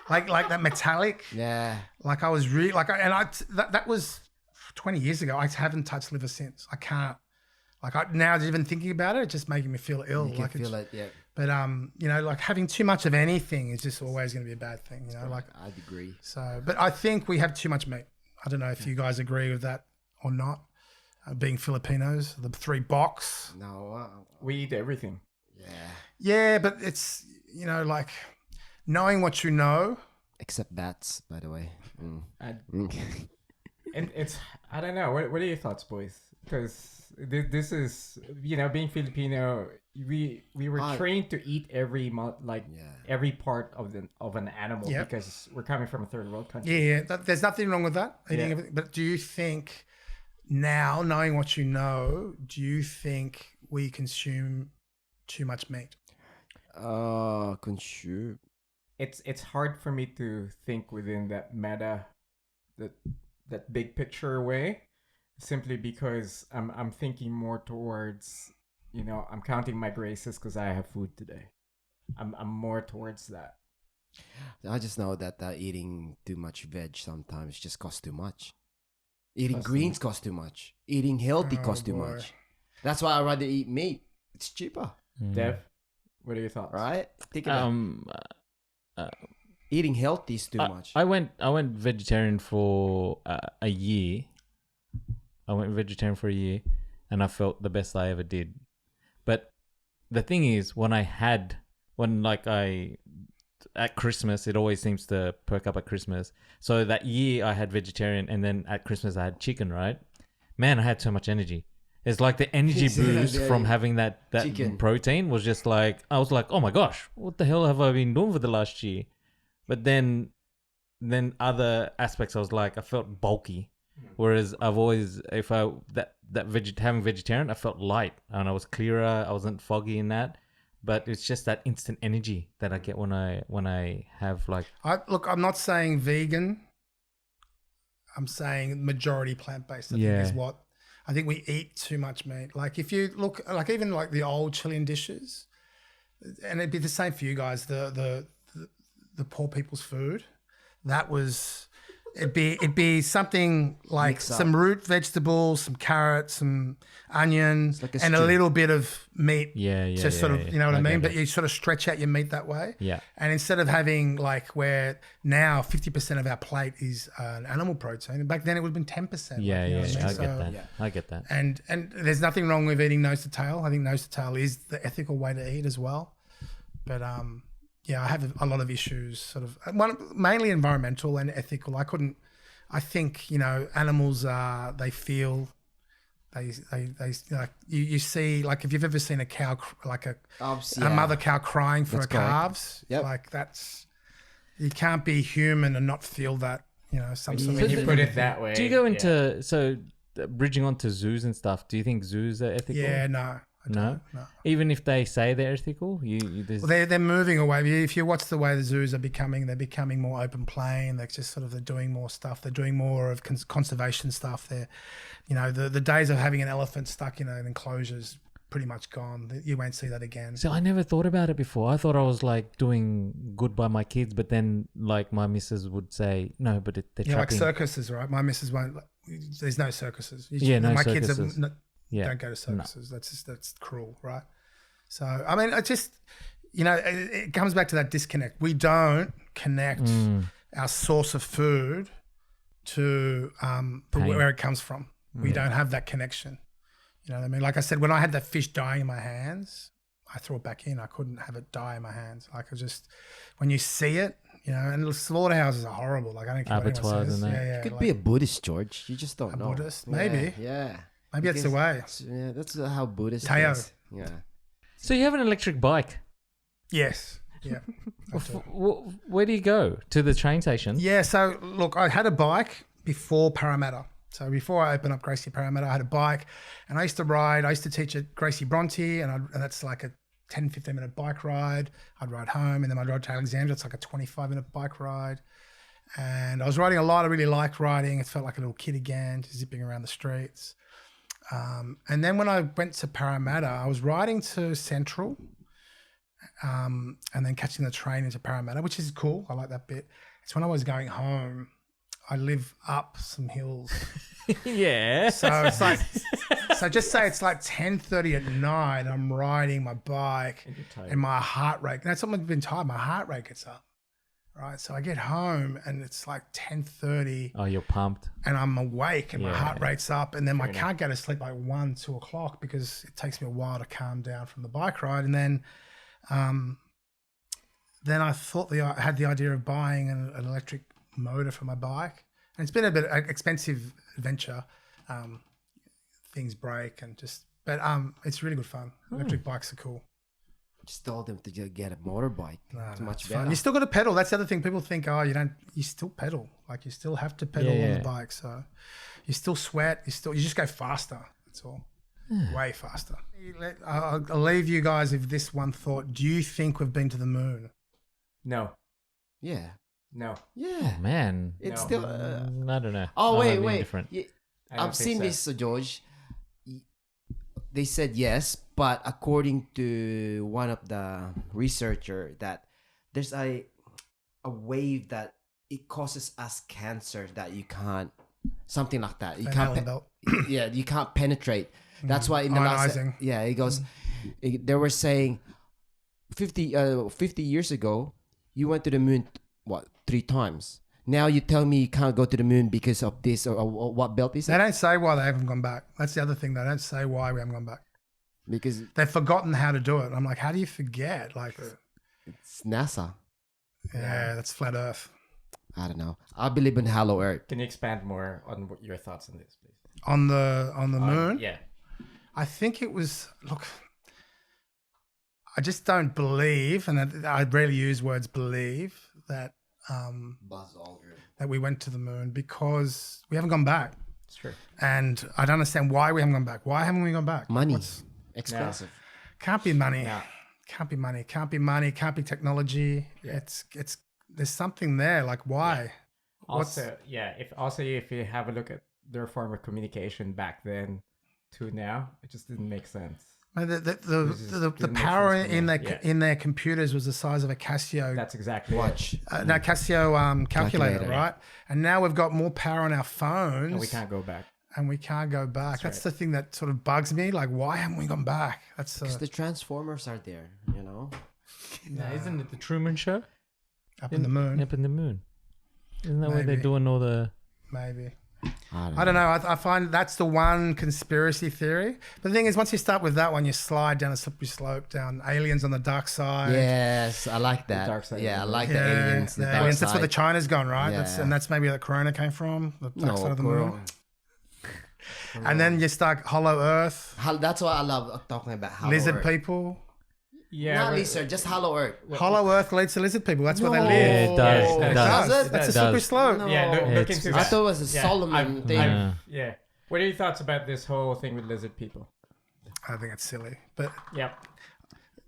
Like that metallic. Yeah. Like I was really that was 20 years ago. I haven't touched liver since. I can't. Now even thinking about it, it's just making me feel ill. You can feel it. Yeah. But like having too much of anything is just always going to be a bad thing. I'd agree. So. But I think we have too much meat. I don't know if you guys agree with that or not. Being Filipinos, the 3 box. No. We eat everything. Yeah. Yeah, but it's like knowing what you know. Except bats, by the way. And it's I don't know. What are your thoughts, boys? Because this is being Filipino, we were trained to eat every every part of an animal Yep. because we're coming from a third world country. Yeah, there's nothing wrong with that. Eating Yeah. everything. But do you think now, knowing what you know, do you think we consume too much meat? Consume. It's hard for me to think within that meta, that big picture way, simply because I'm thinking more towards I'm counting my graces because I have food today. I'm more towards that. I just know that eating too much veg sometimes just costs too much. Eating Costs too greens costs too much. Eating healthy Oh, costs too boy. much. That's why I'd rather eat meat. It's cheaper, Dev, what are your thoughts? right? Think about eating healthy is too much. I went vegetarian for a year. And I felt the best I ever did. But the thing is, at Christmas, it always seems to perk up at Christmas. So that year I had vegetarian, and then at Christmas I had chicken, right? Man, I had so much energy. It's like the energy boost from having that Chicken. protein was just like, I was like, oh my gosh, what the hell have I been doing for the last year? But then other aspects, I was like, I felt bulky. Whereas I've always, if I having vegetarian, I felt light and I was clearer. I wasn't foggy in that. But it's just that instant energy that I get when I have like. Look, I'm not saying vegan. I'm saying majority plant-based. I think is what I think we eat too much meat. Like if you look, like even like the old Chilean dishes, and it'd be the same for you guys. The poor people's food, that was. It'd be something like some root vegetables, some carrots, some onion, like and a little bit of meat. Yeah. Sort of, you know what I mean? But you sort of stretch out your meat that way. Yeah. And instead of having like where now 50% of our plate is an animal protein, and back then it would have been 10%. Yeah, like, you know what I mean? I get that. Yeah. I get that. And there's nothing wrong with eating nose to tail. I think nose to tail is the ethical way to eat as well. But yeah, I have a lot of issues, sort of mainly environmental and ethical. I think, you know, animals they feel, they like you see, like if you've ever seen a cow, like a mother cow crying for her calves, like you can't be human and not feel that, you know, some sort When of. you put it that way. Do you go into bridging onto zoos and stuff? Do you think zoos are ethical? Yeah, no. No? Even if they say they're ethical, they're moving away. If you watch the way the zoos are becoming, they're becoming more open plain. They're just sort of they're doing more stuff. They're doing more of conservation stuff. They're, you know, the days of having an elephant stuck in an enclosure's pretty much gone. You won't see that again. So I never thought about it before. I thought I was like doing good by my kids, but then like my missus would say no, but they're like trapping. circuses, right? My missus won't. There's no circuses. No my circuses. kids don't go to circuses. No. That's cruel, right? So I mean, it just, you know, it comes back to that disconnect. We don't connect our source of food to where it comes from. We don't have that connection. You know what I mean? Like I said, when I had that fish dying in my hands, I threw it back in. I couldn't have it die in my hands. Like when you see it, you know, and the slaughterhouses are horrible. Like I don't care what anyone says. You could be a Buddhist, George. You just don't know. A Buddhist, maybe. Yeah. Maybe that's the way. Yeah, that's how Buddhist Teo. is. Yeah. So you have an electric bike. Yes. Yeah. Where do you go? To the train station? Yeah. So look, I had a bike before Parramatta. So before I opened up Gracie Parramatta, I had a bike, and I used to ride. I used to teach at Gracie Bronte, and that's like a 10, 15-minute bike ride. I'd ride home, and then I'd ride to Alexandria. It's like a 25-minute bike ride. And I was riding a lot. I really liked riding. It felt like a little kid again, just zipping around the streets. And then when I went to Parramatta, I was riding to Central, and then catching the train into Parramatta, which is cool. I like that bit. It's when I was going home. I live up some hills. Yeah. So it's like, so just say it's like 10:30 at night. I'm riding my bike, and my heart rate. That's something I've been tired. My heart rate gets up. Right, so I get home and it's like 10:30. Oh, you're pumped. And I'm awake and my heart rate's up, and then I can't go to sleep by 1, 2 o'clock because it takes me a while to calm down from the bike ride. And then I thought I had the idea of buying an electric motor for my bike, and it's been a bit expensive adventure. Things break but it's really good fun. Electric bikes are cool. Just told them to get a motorbike. It's much better. Fun. You still got to pedal. That's the other thing. People think, you still pedal. Like you still have to pedal on the bike. So you still sweat. You just go faster. That's all. Way faster. I'll leave you guys with this one thought. Do you think we've been to the moon? No. Yeah. No. Yeah. Oh, man. It's still. I don't know. Oh, wait. Different. I've seen this, George. They said yes, but according to one of the researcher, that there's a wave that it causes us cancer that you can't, something like that. You can't. You can't penetrate. That's why in the last. Yeah, it goes. They were saying 50 years ago, you went to the moon 3 times. Now you tell me you can't go to the moon because of this or what belt is it? They don't say why they haven't gone back. That's the other thing. They don't say why we haven't gone back. Because they've forgotten how to do it. I'm like, how do you forget? Like, it's NASA. Yeah, that's flat Earth. I don't know. I believe in Hollow Earth. Can you expand more on your thoughts on this, please? On the moon? Yeah. I think it was, look, I just don't believe, and I rarely use words believe, that Buzz Aldrin. that we went to the moon, because we haven't gone back. It's true. And I don't understand why we haven't gone back. Why haven't we gone back? Money. Expensive. Can't be money. Yeah. Can't be money. Can't be money. Can't be technology. Yeah. It's there's something there. Like why? Also, if you have a look at their form of communication back then to now, it just didn't make sense. The power in their computers was the size of a Casio. That's exactly Watch. No, Casio calculator, Calculator. right? And now we've got more power on our phones, and we can't go back. That's the thing that sort of bugs me. Like, why haven't we gone back? That's Because the Transformers are there, you know? Isn't it the Truman Show? up in the moon. Up in the moon. Isn't that where they're Maybe. doing all the... Maybe. I don't know. I find that's the one conspiracy theory. But the thing is, once you start with that one, you slide down a slippery slope, down aliens on the dark side. Yes, I like that. dark side Yeah, I of the like Yeah, the aliens. The the dark aliens. That's where the side. China's gone, right? Yeah. That's maybe where the corona came from, the dark side of the bro. moon. And then you start Hollow Earth, That's why I love talking about Hollow lizard Earth. people. Yeah, Not but- lizard, just Hollow Earth. Hollow Earth leads to lizard people. That's where they No. live. Yeah, it does. Oh, It does does. it? That's a It slippery does. slope. No. Yeah, look It's- into I that. thought it was a Yeah, Solomon thing. Yeah. What are your thoughts about this whole thing with lizard people? I think it's silly, but Yeah.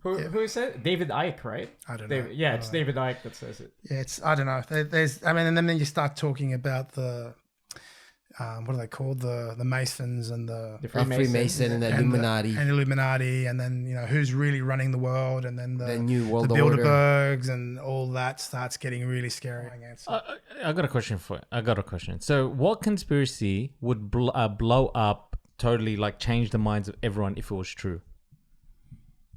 Who said David Icke, right? I don't know. Yeah, it's David Icke that says it. yeah, it's I don't know. And then you start talking about the what are they called? The Masons and the The Freemason and the Illuminati. and Illuminati, and then who's really running the world, and then The New World the Order. Bilderbergs and all that starts getting really scary. I got a question for you. I got a question. So, what conspiracy would blow up totally, like change the minds of everyone if it was true?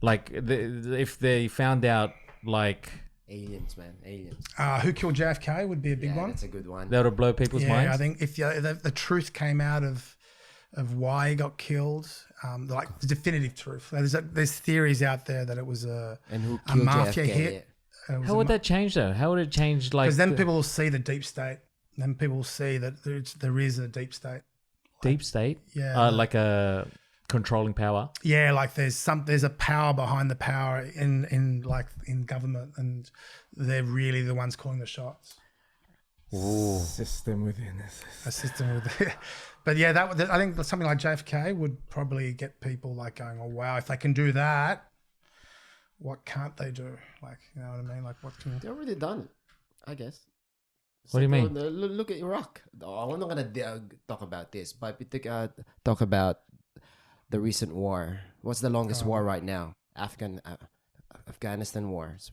Like, if they found out, like, Aliens, man. Aliens. Who killed JFK would be a big Yeah, one. that's a good one. that would blow people's Yeah, minds? I think if the truth came out of why he got killed, like the definitive truth. There's theories out there that it was a And who a killed mafia JFK? hit. How would that change, though? How would it change, like, Because then the people will see the deep state. Then people will see that there is a deep state. deep state? Yeah. Like a controlling power? Yeah, like there's a power behind the power in government, and they're really the ones calling the shots. System within this. A system with, but yeah, I think something like JFK would probably get people like going, oh wow, if they can do that, what can't they do? Like, you know what I mean? Like, what can? They already done it, I guess. What do you mean? Look at Iraq. Oh, I'm not gonna talk about this, but we talk about the recent war. What's the longest war right now? Afghanistan wars.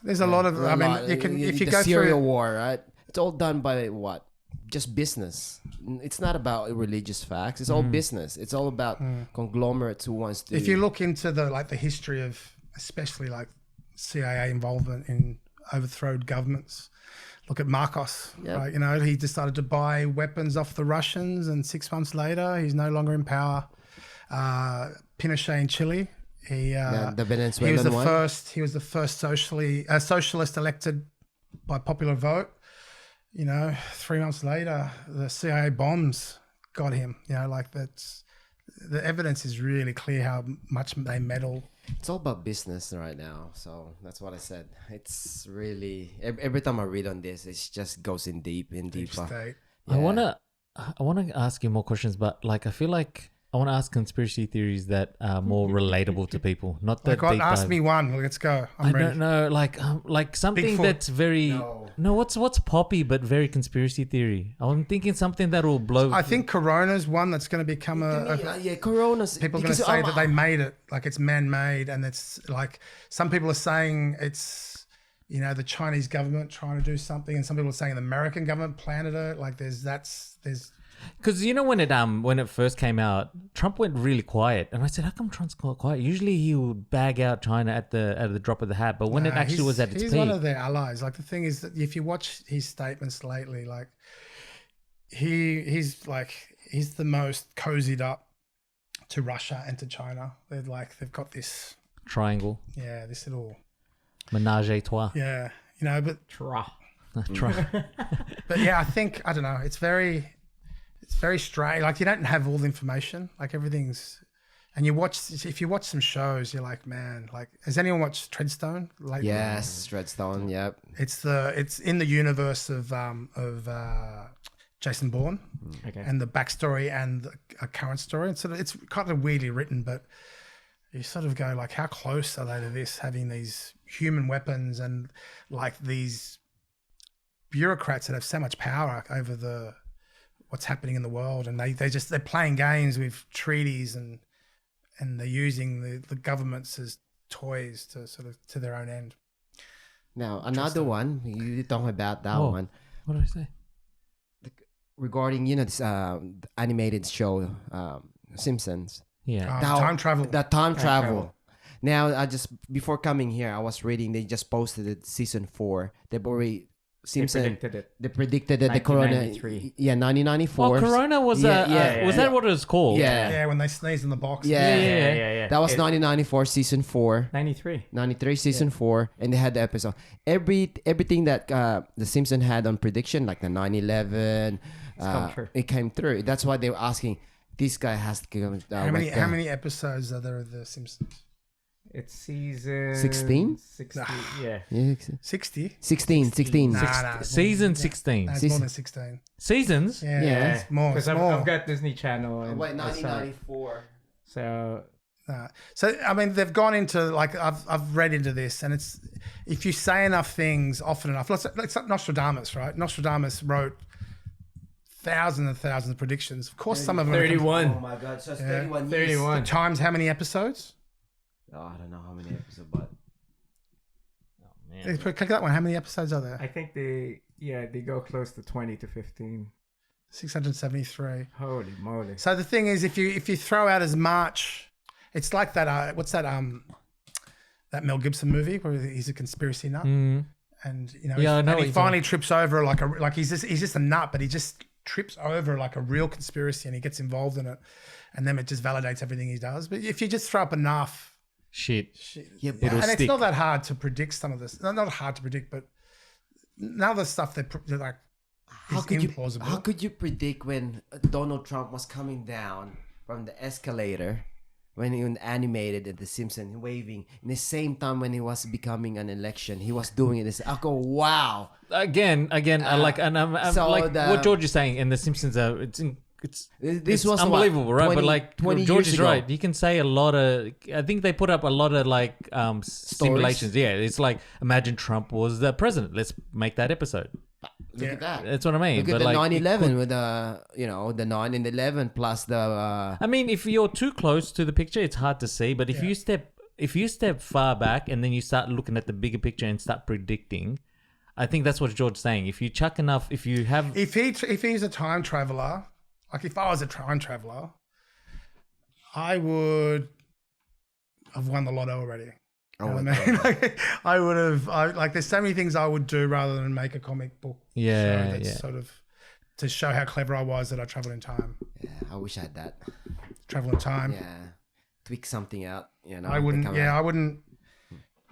There's a lot of. I mean, you can if you go Syria through. war, right? It's all done by what? Just business. It's not about religious facts. It's all business. It's all about conglomerates who wants to. If you look into the history of especially like CIA involvement in overthrown governments, look at Marcos. Yep. Right? You know, he decided to buy weapons off the Russians, and 6 months later, he's no longer in power. Pinochet in Chile. the He Venezuelan was the one. first. He was the first socialist elected by popular vote. You know, 3 months later, the CIA bombs got him. You know, like that's the evidence is really clear how much they meddle. It's all about business right now. So that's what I said. It's really every time I read on this, it just goes in deep, in Deep deeper. state. I wanna ask you more questions, but like I feel like I want to ask conspiracy theories that are more relatable to people, not that Like, God, deep ask dive. me one. Let's go. I I'm ready. don't know, like something Bigfoot. that's very no. What's poppy but very conspiracy theory? I'm thinking something that will blow. I think Corona's one that's going to become Yeah, Corona's. people are going to say that they made it, like it's man-made, and it's like some people are saying it's, you know, the Chinese government trying to do something, and some people are saying the American government planted it. Like there's Because you know when it first came out, Trump went really quiet, and I said, "How come Trump's quiet? Usually he would bag out China at the drop of the hat, but when it actually was at its he's peak, one of their allies. Like the thing is that if you watch his statements lately, like he's the most cozied up to Russia and to China. They've got this triangle, this little menage a trois, you know, but Tra. But yeah, I don't know. It's very strange. Like you don't have all the information. Like everything's, and if you watch some shows, you're like, man. Like, has anyone watched Treadstone? Like, Yes, Redstone. Yep. it's in the universe of Jason Bourne, Okay. and the backstory and a current story. And it's kind of weirdly written, but you sort of go like, how close are they to this, having these human weapons and like these bureaucrats that have so much power over what's happening in the world, and they're playing games with treaties and they're using the governments as toys to sort of to their own end. Now another one you talking about that one What did I say? regarding this animated show Simpsons. Yeah. Time travel. That time travel. travel. Now I just before coming here I was reading they just posted it season 4. They've already Simpsons. They predicted that the corona. 1993. Yeah, 1994. Oh, Corona was was that what it was called? Yeah. Yeah, when they sneeze in the box. Yeah. That was 1994 season 4. 93. 93 season 4, and they had the episode. Everything that the Simpsons had on prediction, like the 9/11, come true. it came through. That's why they were asking. This guy has to go. How many episodes are there of The Simpsons? It's season 16? 16. Nah. Yeah. Yeah, 60? 16. Nah, Season 16. Nah, it's more than 16. Seasons? Yeah, Yeah. it's more. Because It's more. I've got Disney Channel. And Wait, I saw it. 1994. So Nah. So I mean, they've gone into like I've read into this, and it's if you say enough things often enough. Let's like Nostradamus, right? Nostradamus wrote thousands and thousands of predictions. Of course, some of them. 31. Oh my god, so it's Yeah. 31 31. Times how many episodes? Oh, I don't know how many episodes, but Oh, man. Click that one. How many episodes are there? I think they go close to 20 to 15. 673. Holy moly. So the thing is, if you throw out as much, it's like that. What's that? That Mel Gibson movie where he's a conspiracy nut, Mm. and Yeah, I know and what he you're finally trips over like he's just a nut, but he just trips over like a real conspiracy, and he gets involved in it, and then it just validates everything he does. But if you just throw up enough, Shit. yeah, and but it's stick. not that hard to predict some of this. Not hard to predict, but none of the stuff they're like how is could you implausible. how could you predict when Donald Trump was coming down from the escalator when he was animated at the Simpsons waving in the same time when he was becoming an election he was doing it. I go wow. Again, like, and I'm so like the- what George is saying in The Simpsons. It's This was what, unbelievable, right? 20 But like 20 George years is ago. right. You can say a lot of. I think they put up a lot of like simulations. Yeah, it's like imagine Trump was the president. Let's make that episode. Look at that. That's what I mean. Look at but the like, 9/11 with the the 9/11 plus the I mean, if you're too close to the picture, it's hard to see. But if you step far back and then you start looking at the bigger picture and start predicting, I think that's what George's saying. If you chuck enough, if you have, If he's a time traveler, like if I was a time traveler, I would have won the lotto already. You know what I mean? Like, I would have. Like, there's so many things I would do rather than make a comic book Yeah, show that's yeah. sort of to show how clever I was that I traveled in time. yeah, I wish I had that. Travel in time. Yeah, tweak something out. I wouldn't. Yeah, I wouldn't.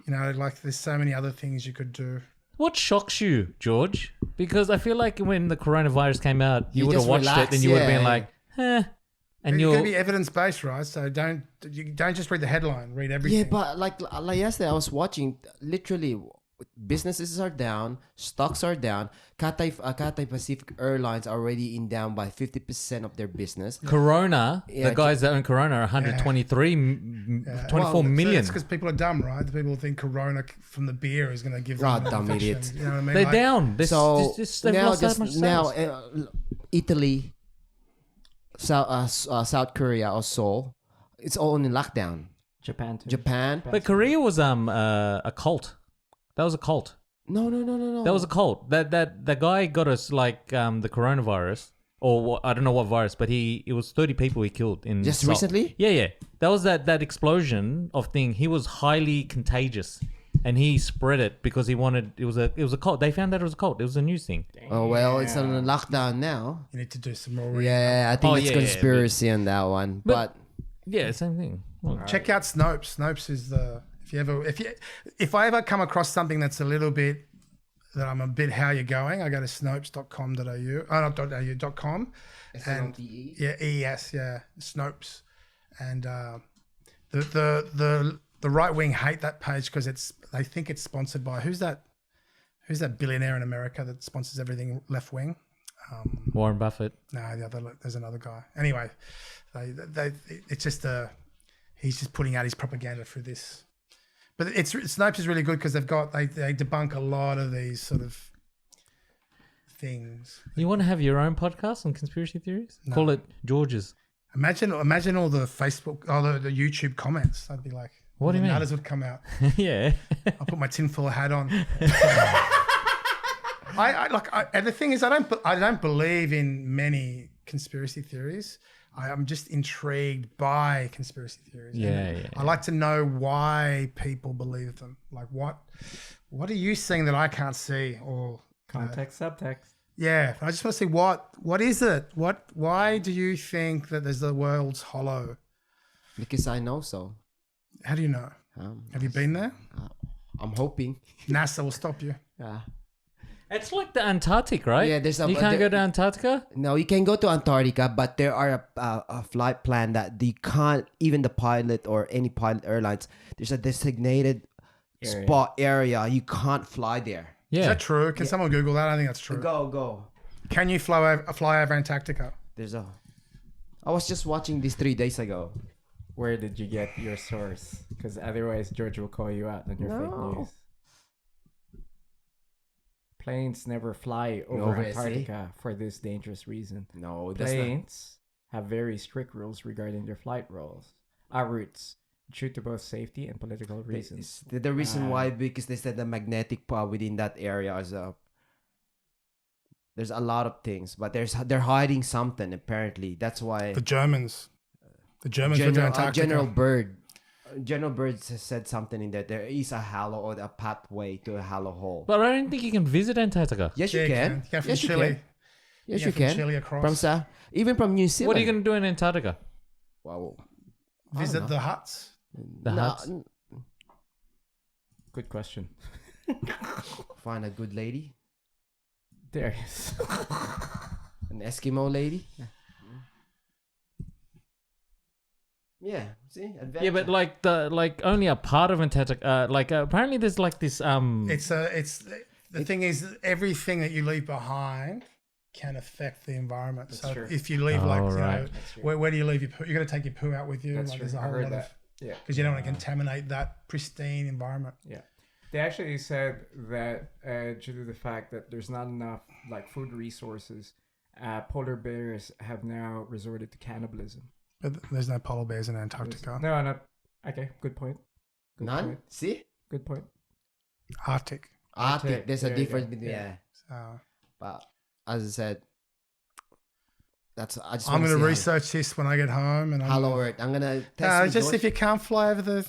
Like there's so many other things you could do. what shocks you, George? Because I feel like when the coronavirus came out, you You would have just watched relax, it and you would have yeah. been like, eh. And It's you're going to be evidence based, right? So don't just read the headline. Read everything. Yeah, but like yesterday, I was watching. Literally, businesses are down, stocks are down. Cathay Pacific Airlines are already down by 50% of their business. Corona, Yeah, the guys that own Corona are 123, 24 million. It's because people are dumb, right? The people think Corona from the beer is going to give them Ah, an dumb infection. idiots. You know what I mean? They're Like, down. So They've now, lost that much sales. Italy, South Korea, or Seoul, it's all in lockdown. Japan too. Japan, But Korea was a cult. That was a cult. no. That was a cult. That guy got us like the coronavirus, or I don't know what virus, but it was 30 people he killed in Just Seoul. recently? Yeah. That was that explosion of thing. He was highly contagious, and he spread it because he wanted. It was a cult. They found that it was a cult. It was a news thing. Oh well, it's on lockdown now. you need to do some more reading. Yeah, I think Oh, it's yeah, conspiracy on that one, but Yeah, same thing. Well, Check out Snopes. Snopes is the if I ever come across something that's a little bit that I'm a bit how you're going, I go to snopes.com.au. Not .au, .com. And yeah, ES, yeah, Snopes. And the right wing hate that page because they think it's sponsored by who's that billionaire in America that sponsors everything left wing? Warren Buffett. No, there's another guy. Anyway, it's just he's just putting out his propaganda through this. But Snopes is really good because they debunk a lot of these sort of things. You want to have your own podcast on conspiracy theories? No. Call it George's. Imagine all the Facebook, the YouTube comments. I'd be like, What do you mean? Nutters would come out. Yeah. I'll put my tinfoil hat on. And the thing is, I don't believe in many conspiracy theories. I'm just intrigued by conspiracy theories. Yeah. I like to know why people believe them. Like, what are you seeing that I can't see? Or Context, subtext. yeah, I just want to see what is it? Why do you think that the world's hollow? Because I know so. How do you know? Have you been there? I'm hoping. NASA will stop you. Yeah. It's like the Antarctic, right? Yeah, there's you can't go to Antarctica? No, you can go to Antarctica, but there are a flight plan that you can't, even the pilot or any pilot airlines, there's a designated spot area. You can't fly there. Yeah. Is that true? Can someone Google that? I think that's true. Go. Can you fly over Antarctica? I was just watching this 3 days ago. Where did you get your source? Because otherwise, George will call you out on your fake news. Planes never fly over Antarctica for this dangerous reason. No, that's Planes have very strict rules regarding their flight routes, due to both safety and political reasons. The reason why, because they said the magnetic power within that area is there's a lot of things, but they're hiding something apparently. That's why The Germans live in Antarctica. General Bird said something in that there is a hollow or a pathway to a hollow hole. But I don't think you can visit Antarctica. Yes, Yeah, you you can. can. You can from Yes, you Chile. can. Yes, Yeah, you from can. Chile across. Even from New Zealand. What are you going to do in Antarctica? Wow. Visit the huts. The huts? Good question. Find a good lady, There he is. an Eskimo lady. Yeah, see, adventure. Yeah, but like only a part of Antarctica. Apparently there's like this The thing is, everything that you leave behind can affect the environment. That's so true. if you leave, Oh, you right. know, That's true. where do you leave your poo? You're going to take your poo out with you. That's Like, true. there's a I whole heard lot that. Yeah. because you don't want to contaminate that pristine environment. Yeah. They actually said that due to the fact that there's not enough like food resources, polar bears have now resorted to cannibalism. But there's no polar bears in Antarctica. No. Okay, good point. Good None. point. See, Good point. Arctic. Arctic. There's a Yeah, difference. yeah, between yeah. So But as I said, I just. I'm wanna going to see research this when I get home. And Hollow Earth. I'm gonna test. with just George. if you can't fly over the.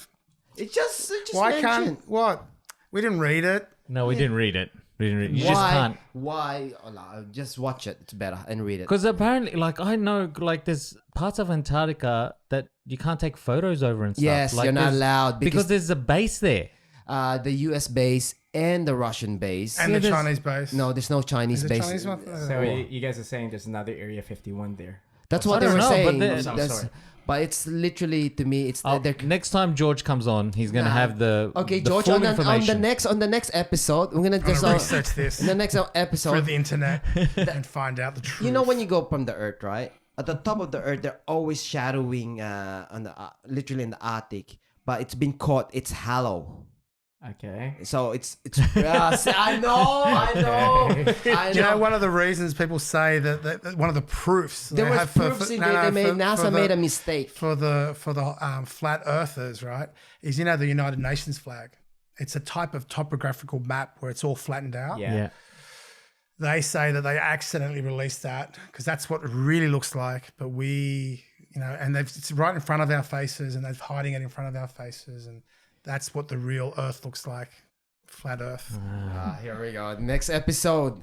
It just Why mentioned. can't what? We didn't read it. no, we didn't read it. We didn't read it. You Why? just can't. Why? Oh, no, just watch it. It's better and read it. Because apparently, like I know, like there's parts of Antarctica that you can't take photos over and stuff. Yes, like, you're not there's- allowed because because there's a base there. the U.S. base and the Russian base. And Yeah, the there's- Chinese base. No, there's no Chinese Is it base. Chinese one? So you guys are saying there's another Area 51 there. That's I what they don't were know, but saying. they- I'm That's- sorry. But it's literally to me, it's Oh, they're next time George comes on, he's gonna Nah. have the okay. the George, full on the information. next episode, we're gonna I'm just going to research this in the next through episode. the internet and find out the truth. You know when you go from the Earth, right? At the top of the Earth, they're always shadowing on the literally in the Arctic, but it's been caught. It's hollow. Okay. So it's see, I know. You know, one of the reasons people say that one of the proofs There they was have proofs in there. NASA made a mistake. for the flat earthers, right? Is the United Nations flag. It's a type of topographical map where it's all flattened out. Yeah. yeah. They say that they accidentally released that because that's what it really looks like. But we, and it's right in front of our faces, and they're hiding it in front of our faces, and that's what the real Earth looks like, flat Earth. Here we go. Next episode.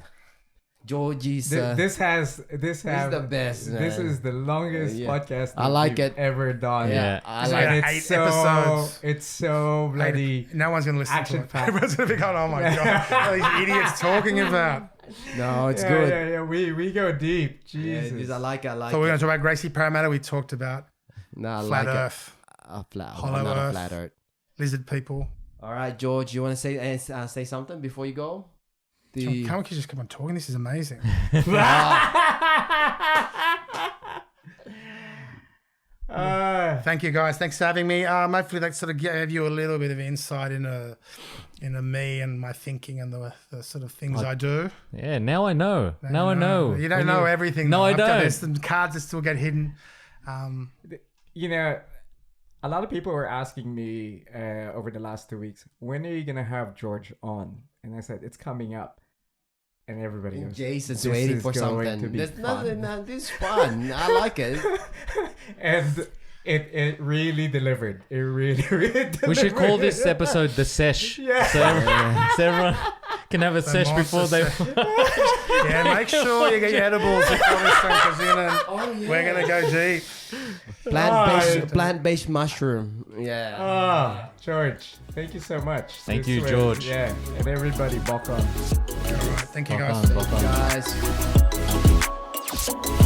Georgie's. This is the best, This man. is the longest Yeah. podcast I like we've it. ever done. Yeah. I It's like like And 8 episodes. It's so bloody. No one's going to listen to it. Action-packed. Everyone's going to be going, oh my God, what are these idiots talking about? No, it's yeah, good. Yeah. We go deep. Yeah, Jesus. I like it. So we're going to talk about Gracie Parramatta. We talked about No, I flat like Earth, it. A flat, Hollow not a Earth. flat Earth. lizard people. All right, George, you want to say something before you go? Can't we just keep on talking? This is amazing. Thank you guys. Thanks for having me. Hopefully that sort of gave you a little bit of insight into me and my thinking and the sort of things I do. Yeah, now I know. Now I know. You don't know everything. No, though. I don't. There's some cards that still get hidden. You know, a lot of people were asking me over the last 2 weeks, when are you going to have George on? And I said, it's coming up. And everybody goes, Jason's "This waiting is for going something. to be There's fun." nothing. This is fun. I like it. And it really delivered. It really, really delivered. We should call this episode the sesh. Yeah. So everyone can have a sesh before they. Yeah, make sure you get your edibles before this thing because we're gonna go deep. Plant-based mushroom. Yeah. Ah, George, thank you so much. Thank This you, was- George. Yeah, and everybody, walk on. All right, thank you Fuck guys. on, fuck on. Guys.